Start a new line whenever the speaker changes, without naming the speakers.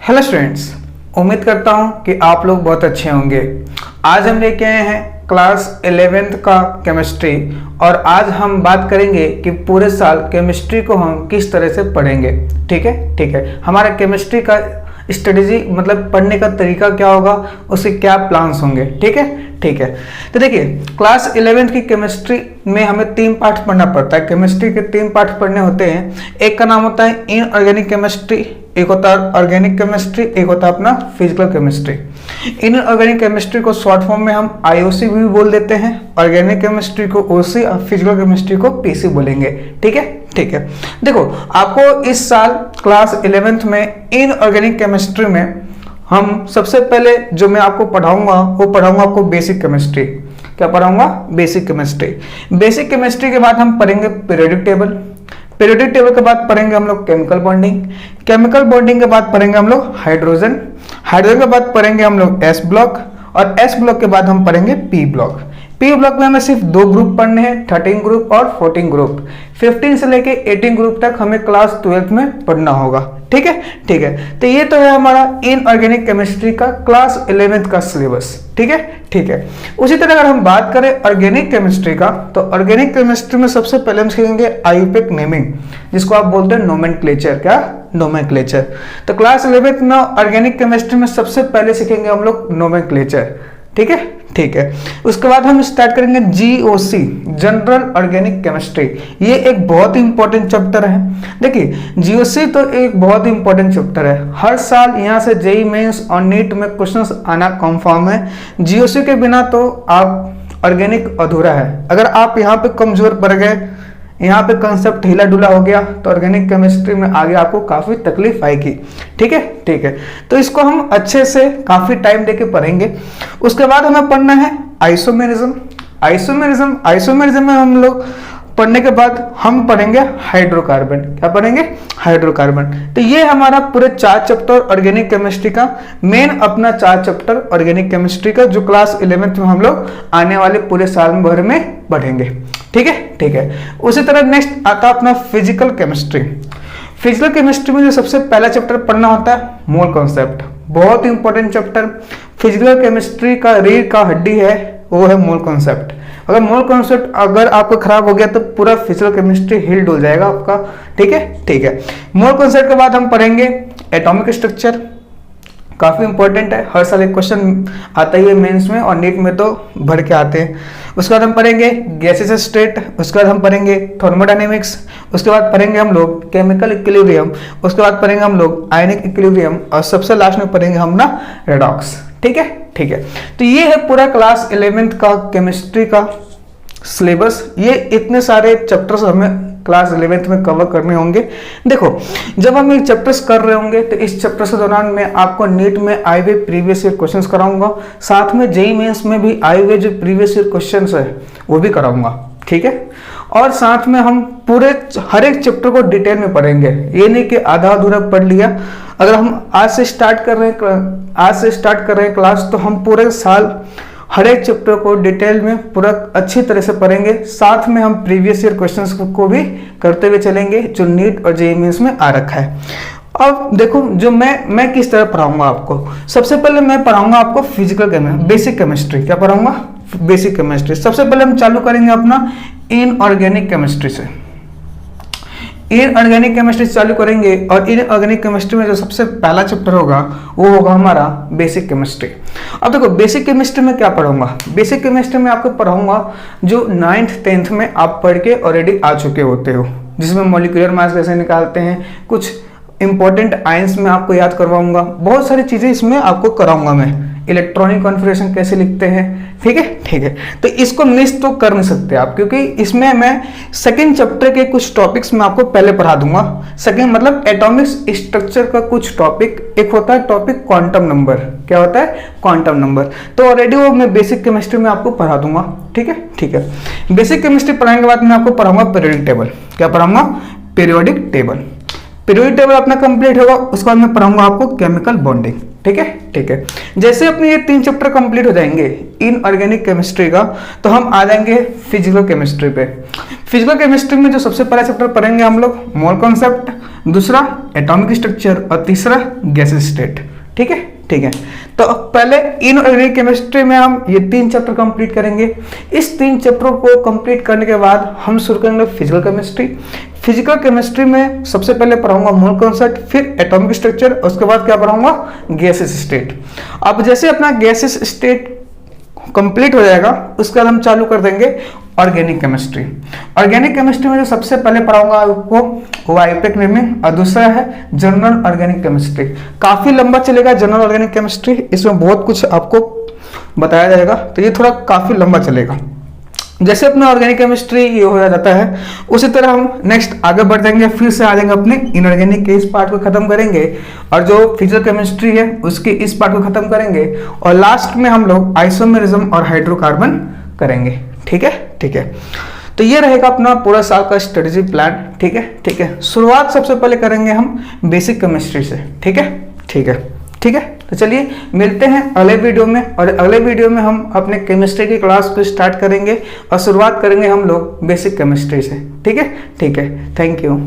Hello students, उम्मीद करता हूं कि आप लोग बहुत अच्छे होंगे। आज हम लेके आए हैं क्लास 11th का केमिस्ट्री और आज हम बात करेंगे कि पूरे साल केमिस्ट्री को हम किस तरह से पढ़ेंगे। ठीक है, हमारा केमिस्ट्री का स्ट्रेटेजी मतलब पढ़ने का तरीका क्या होगा, उसके क्या प्लान्स होंगे। ठीक है। तो देखिए, क्लास 11th की केमिस्ट्री में हमें 3 पार्ट पढ़ना पड़ता है। केमिस्ट्री के 3 पार्ट पढ़ने होते हैं। एक का नाम होता है इनऑर्गेनिक केमिस्ट्री, एक होता है ऑर्गेनिक केमिस्ट्री, एक होता है अपना फिजिकल केमिस्ट्री। इनऑर्गेनिक केमिस्ट्री को शॉर्ट फॉर्म में हम आईओसी भी बोल देते हैं, ऑर्गेनिक केमिस्ट्री को ओसी और फिजिकल केमिस्ट्री को पीसी बोलेंगे। ठीक है। देखो, आपको इस साल क्लास 11th में इनऑर्गेनिक केमिस्ट्री में हम सबसे पहले जो मैं आपको पढ़ाऊंगा वो पढ़ाऊंगा आपको बेसिक केमिस्ट्री। क्या पढ़ाऊंगा? Basic chemistry. बेसिक केमिस्ट्री के बाद हम पढ़ेंगे पीरियोडिक टेबल। पीरियोडिक टेबल के बाद पढ़ेंगे हम लोग केमिकल बॉन्डिंग। केमिकल बॉन्डिंग के बाद पढ़ेंगे हम लोग हाइड्रोजन। हाइड्रोजन के बाद पढ़ेंगे हम लोग एस ब्लॉक और एस ब्लॉक के बाद हम पढ़ेंगे पी ब्लॉक। पी ब्लॉक में हमें सिर्फ 2 ग्रुप पढ़ने हैं, 13 ग्रुप और 14 ग्रुप। 15 से लेके 18 ग्रुप तक हमें क्लास 12th में पढ़ना होगा। ठीक है। तो ये तो है हमारा इनऑर्गेनिक केमिस्ट्री का क्लास 11th का सिलेबस। ठीक है। उसी तरह अगर हम बात करें ऑर्गेनिक केमिस्ट्री का, तो ऑर्गेनिक केमिस्ट्री में सबसे पहले हम सीखेंगे आईयूपीएसी नेमिंग, जिसको आप बोलते हैं नोमेनक्लेचर। क्या? नोमेनक्लेचर। तो क्लास 11th में ऑर्गेनिक केमिस्ट्री में सबसे पहले सीखेंगे हम लोग नोमेनक्लेचर। ठीक है। उसके बाद हम स्टार्ट करेंगे जीओसी, जनरल ऑर्गेनिक केमिस्ट्री। ये एक बहुत ही इंपॉर्टेंट चैप्टर है। देखिए, जीओसी तो एक बहुत ही इंपॉर्टेंट चैप्टर है। हर साल यहाँ से जेईई मेंस और नीट में क्वेश्चंस आना कंफर्म है। जीओसी के बिना तो आप ऑर्गेनिक अधूरा है। अगर आप यहाँ पे कमजोर पड़ गए, यहाँ पे कंसेप्ट ढीला ढुला हो गया, तो ऑर्गेनिक केमिस्ट्री में आगे आपको काफी तकलीफ आएगी। ठीक है। तो इसको हम अच्छे से काफी टाइम देके पढ़ेंगे। उसके बाद हमें पढ़ना है आइसोमेरिज्म। आइसोमेरिज्म में हम लोग पढ़ने के बाद हम पढ़ेंगे हाइड्रोकार्बन। क्या पढ़ेंगे? हाइड्रोकार्बन। तो ये हमारा पूरे 4 चैप्टर ऑर्गेनिक केमिस्ट्री का मेन अपना 4 चैप्टर ऑर्गेनिक केमिस्ट्री का जो क्लास 11th में हम लोग आने वाले पूरे साल भर में पढ़ेंगे। ठीक है। उसी तरह नेक्स्ट आता है अपना फिजिकल केमिस्ट्री। फिजिकल केमिस्ट्री में जो सबसे पहला चैप्टर पढ़ना होता है मोल कॉन्सेप्ट। बहुत इंपॉर्टेंट चैप्टर। फिजिकल केमिस्ट्री का रीढ़ का हड्डी है, वो है मोल कॉन्सेप्ट। अगर मोल कॉन्सेप्ट अगर आपको खराब हो गया तो पूरा फिजिकल केमिस्ट्री हिल डुल जाएगा आपका। ठीक है। मोल कॉन्सेप्ट के बाद हम पढ़ेंगे एटॉमिक स्ट्रक्चर। काफी इंपॉर्टेंट है, हर साल एक क्वेश्चन आता ही है मेंस में और नीट में तो भर के आते हैं। उसके बाद हम पढ़ेंगे गैसेस स्टेट। उसके बाद हम पढ़ेंगे थर्मोडायनेमिक्स। उसके बाद पढ़ेंगे हम लोग केमिकल इक्विलिब्रियम। उसके बाद पढ़ेंगे हम लोग आयनिक इक्विलिब्रियम और सबसे लास्ट में पढ़ेंगे हम ना रेडॉक्स। ठीक है। तो ये है पूरा क्लास 11th का केमिस्ट्री का सिलेबस। ये इतने सारे चैप्टर्स हमें क्लास 11th में कवर करने होंगे। देखो, जब हम ये चैप्टर्स कर रहे होंगे तो इस चैप्टर के दौरान मैं आपको नीट में आए हुए प्रीवियस ईयर क्वेश्चंस कराऊंगा, साथ में जेईई मेंस में भी आए हुए जो प्रीवियस ईयर क्वेश्चंस है वो भी कराऊंगा। ठीक है। और साथ में हम पूरे हर एक चैप्टर को डिटेल में पढ़ेंगे। ये नहीं कि आधा अधूरा पढ़ लिया। अगर हम आज से स्टार्ट कर रहे हैं क्लास, तो हम पूरे साल हर एक चैप्टर को डिटेल में पूरा अच्छी तरह से पढ़ेंगे। साथ में हम प्रीवियस ईयर क्वेश्चंस को भी करते हुए चलेंगे जो नीट और जेईई मेंस में आ रखा है। अब देखो, जो मैं किस तरह पढ़ाऊंगा आपको। सबसे पहले मैं पढ़ाऊंगा आपको फिजिकल केमिस्ट्री, बेसिक केमिस्ट्री। क्या पढ़ाऊंगा? Basic chemistry. सबसे पहले हम चालू करेंगे अपना इनऑर्गेनिक केमिस्ट्री से। इनऑर्गेनिक केमिस्ट्री चालू करेंगे और इनऑर्गेनिक केमिस्ट्री में जो सबसे पहला चैप्टर होगा वो होगा हमारा बेसिक केमिस्ट्री। अब देखो, बेसिक केमिस्ट्री में क्या पढ़ाऊंगा? बेसिक केमिस्ट्री में आपको पढ़ाऊंगा जो 9th 10th में आप पढ़ के ऑलरेडी आ चुके होते हो, जिसमें मॉलिक्यूलर मास कैसे निकालते हैं, कुछ इंपॉर्टेंट आयंस में आपको याद करवाऊंगा, बहुत सारी चीजें इसमें आपको कराऊंगा मैं। इलेक्ट्रॉनिक कॉन्फ़िगरेशन कैसे लिखते हैं। ठीक है। तो इसको मिस तो कर नहीं सकते आप, क्योंकि इसमें मैं सेकंड चैप्टर के कुछ टॉपिक्स में आपको पहले पढ़ा दूंगा। सेकंड मतलब एटॉमिक स्ट्रक्चर का कुछ टॉपिक। एक होता है टॉपिक क्वांटम नंबर। क्या होता है? Quantum number. तो ऑलरेडी वो मैं बेसिक केमिस्ट्री में आपको पढ़ा दूंगा। ठीक है। बेसिक केमिस्ट्री पढ़ाने के बाद मैं आपको पढ़ाऊंगा पीरियोडिक टेबल। क्या पढ़ाऊंगा? Periodic table. पीरियोडिक टेबल अपना कंप्लीट होगा, उसके बाद मैं पढ़ाऊंगा आपको केमिकल बॉन्डिंग। ठीक है, ठीक है। जैसे अपने ये 3 चैप्टर कंप्लीट हो जाएंगे इनऑर्गेनिक केमिस्ट्री का, तो हम आ जाएंगे फिजिकल केमिस्ट्री पे। फिजिकल केमिस्ट्री में जो सबसे पहला चैप्टर पढ़ेंगे हम लोग मोल कॉन्सेप्ट, दूसरा एटॉमिक स्ट्रक्चर और तीसरा गैस स्टेट। ठीक है, ठीक है। तो पहले इनऑर्गेनिक केमिस्ट्री में हम ये 3 चैप्टर कंप्लीट करेंगे। इस 3 चैप्टरों को कंप्लीट करने के बाद हम शुरू करेंगे फिजिकल केमिस्ट्री। फिजिकल केमिस्ट्री में सबसे पहले पढ़ाऊंगा मोल कॉन्सेप्ट, फिर एटॉमिक स्ट्रक्चर, उसके बाद क्या पढ़ाऊंगा गैसेस स्टेट। अब जैसे अपना गैसेस स्टेट कंप्लीट हो जाएगा, उसके बाद हम चालू कर देंगे ऑर्गेनिक केमिस्ट्री। ऑर्गेनिक केमिस्ट्री में जो सबसे पहले पढ़ाऊंगा आपको वो आईयूपैक नेमिंग और दूसरा है जनरल ऑर्गेनिक केमिस्ट्री। काफी लंबा चलेगा जनरल ऑर्गेनिक केमिस्ट्री, इसमें बहुत कुछ आपको बताया जाएगा, तो ये थोड़ा काफी लंबा चलेगा। जैसे अपना ऑर्गेनिक केमिस्ट्री ये हो जाता है, उसी तरह हम नेक्स्ट आगे बढ़ जाएंगे, फिर से आ जाएंगे अपने इनऑर्गेनिक के इस पार्ट को खत्म करेंगे और जो फिजिकल केमिस्ट्री है उसके इस पार्ट को खत्म करेंगे और लास्ट में हम लोग आइसोमेरिज्म और हाइड्रोकार्बन करेंगे। ठीक है, ठीक है। तो ये रहेगा अपना पूरा साल का स्ट्रेटेजी प्लान। ठीक है, ठीक है। शुरुआत सबसे पहले करेंगे हम बेसिक केमिस्ट्री से। ठीक है, ठीक है, ठीक है। तो चलिए मिलते हैं अगले वीडियो में, और अगले वीडियो में हम अपने केमिस्ट्री की क्लास को स्टार्ट करेंगे और शुरुआत करेंगे हम लोग बेसिक केमिस्ट्री से। ठीक है, ठीक है। Thank you.